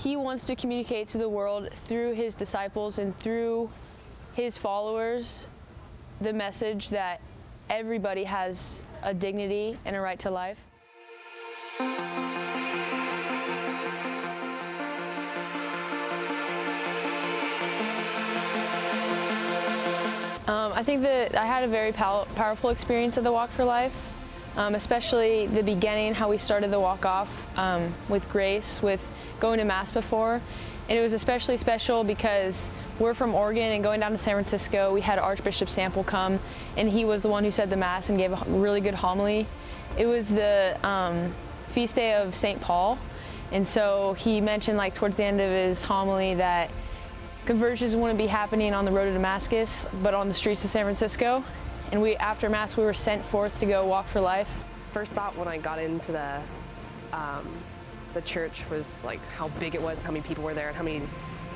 he wants to communicate to the world through his disciples and through his followers the message that everybody has a dignity and a right to life. I think that I had a very powerful experience of the Walk for Life, especially the beginning, how we started the walk off with grace, with going to Mass before. And it was especially special because we're from Oregon, and going down to San Francisco, we had Archbishop Sample come, and he was the one who said the Mass and gave a really good homily. It was the feast day of St. Paul, and so he mentioned, like, towards the end of his homily that conversions wouldn't be happening on the road to Damascus, but on the streets of San Francisco. And after Mass, we were sent forth to go walk for life. First thought when I got into the church was like how big it was, how many people were there, and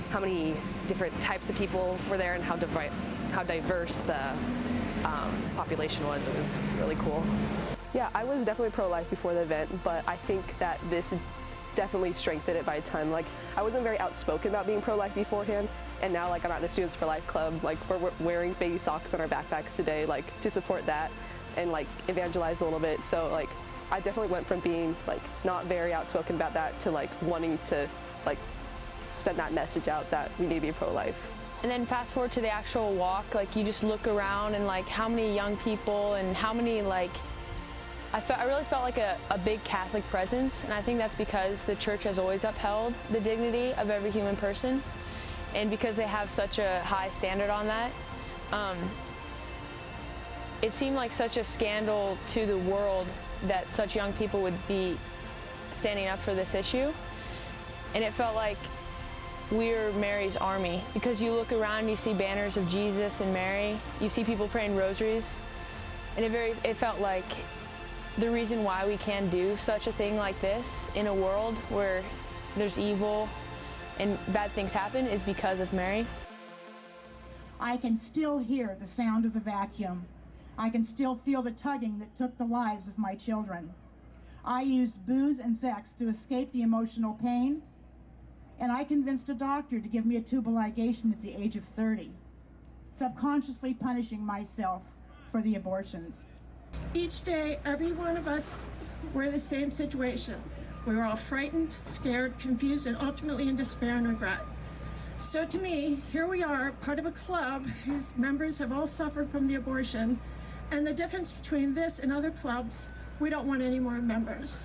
how many different types of people were there, and how diverse the population was. It was really cool. Yeah, I was definitely pro-life before the event, but I think that this definitely strengthened it by time. Like, I wasn't very outspoken about being pro-life beforehand, and now, like, I'm at the Students for Life Club. Like, we're wearing baby socks on our backpacks today, like, to support that and, like, evangelize a little bit. So, like, I definitely went from being, like, not very outspoken about that to, like, wanting to, like, send that message out that we need to be pro-life. And then fast forward to the actual walk, like, you just look around and, like, how many young people and how many, like, I really felt like a big Catholic presence, and I think that's because the church has always upheld the dignity of every human person, and because they have such a high standard on that. It seemed like such a scandal to the world that such young people would be standing up for this issue, and it felt like we're Mary's army, because you look around and you see banners of Jesus and Mary, you see people praying rosaries, and it felt like the reason why we can do such a thing like this in a world where there's evil and bad things happen is because of Mary. I can still hear the sound of the vacuum. I can still feel the tugging that took the lives of my children. I used booze and sex to escape the emotional pain, and I convinced a doctor to give me a tubal ligation at the age of 30, subconsciously punishing myself for the abortions. Each day, every one of us were in the same situation. We were all frightened, scared, confused, and ultimately in despair and regret. So to me, here we are, part of a club whose members have all suffered from the abortion, and the difference between this and other clubs, we don't want any more members.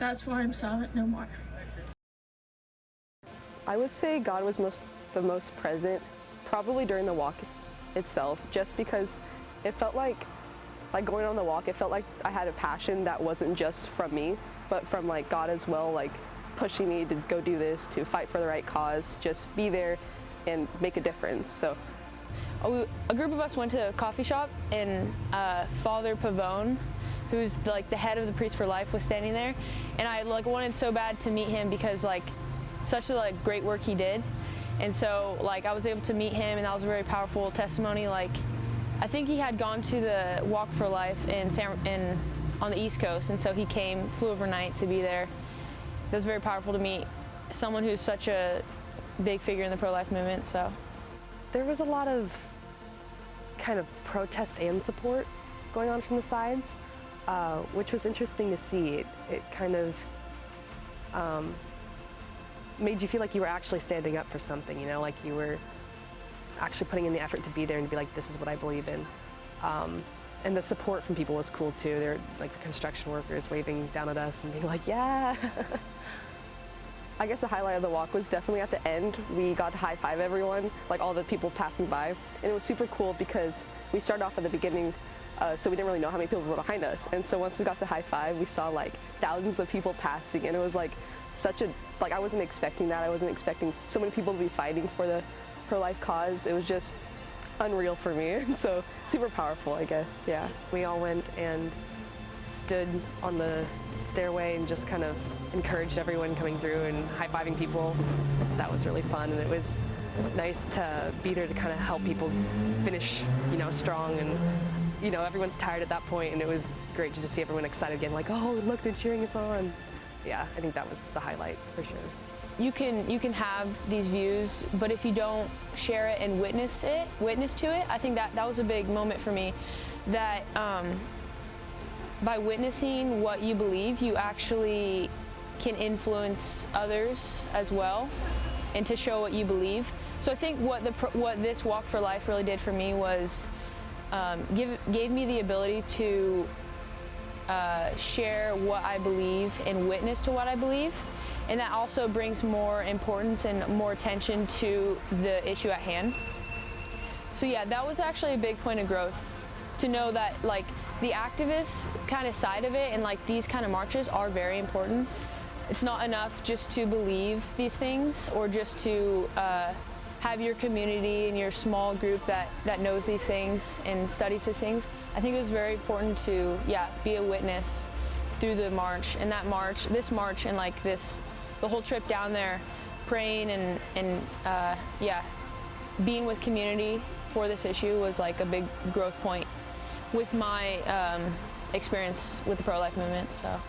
That's why I'm Silent No More. I would say God was the most present, probably during the walk itself, just because it felt like going on the walk, it felt like I had a passion that wasn't just from me, but from, like, God as well, like, pushing me to go do this, to fight for the right cause, just be there and make a difference. So a group of us went to a coffee shop, and Father Pavone, who's like the head of the Priest for Life, was standing there, and I wanted so bad to meet him because, like, such a great work he did. And so, like, I was able to meet him, and that was a very powerful testimony. Like, I think he had gone to the Walk for Life on the East Coast, and so he flew overnight to be there. It was very powerful to meet someone who's such a big figure in the pro-life movement. So there was a lot of kind of protest and support going on from the sides, which was interesting to see. It kind of made you feel like you were actually standing up for something, you know, like you were actually putting in the effort to be there and be like, this is what I believe in. And the support from people was cool too. They're like the construction workers waving down at us and being like, yeah. I guess the highlight of the walk was definitely at the end. We got to high-five everyone, like all the people passing by. And it was super cool because we started off at the beginning, so we didn't really know how many people were behind us. And so once we got to high-five, we saw like thousands of people passing, and it was like I wasn't expecting that. I wasn't expecting so many people to be fighting for the pro-life cause. It was just unreal for me. So super powerful, I guess, yeah. We all went and stood on the stairway and just kind of encouraged everyone coming through and high-fiving people. That was really fun, and it was nice to be there to kind of help people finish, you know, strong. And you know, everyone's tired at that point, and it was great to just see everyone excited again, like, oh, look, they're cheering us on. Yeah, I think that was the highlight for sure. you can have these views, but if you don't share it and witness to it, I think that was a big moment for me, that by witnessing what you believe, you actually can influence others as well, and to show what you believe. So I think what this Walk for Life really did for me was gave me the ability to share what I believe and witness to what I believe, and that also brings more importance and more attention to the issue at hand. So yeah, that was actually a big point of growth, to know that like the activist kind of side of it and like these kind of marches are very important. It's not enough just to believe these things or just to have your community and your small group that knows these things and studies these things. I think it was very important to, yeah, be a witness through the march, and this march and like the whole trip down there, praying and yeah, being with community for this issue was like a big growth point with my experience with the pro-life movement, so.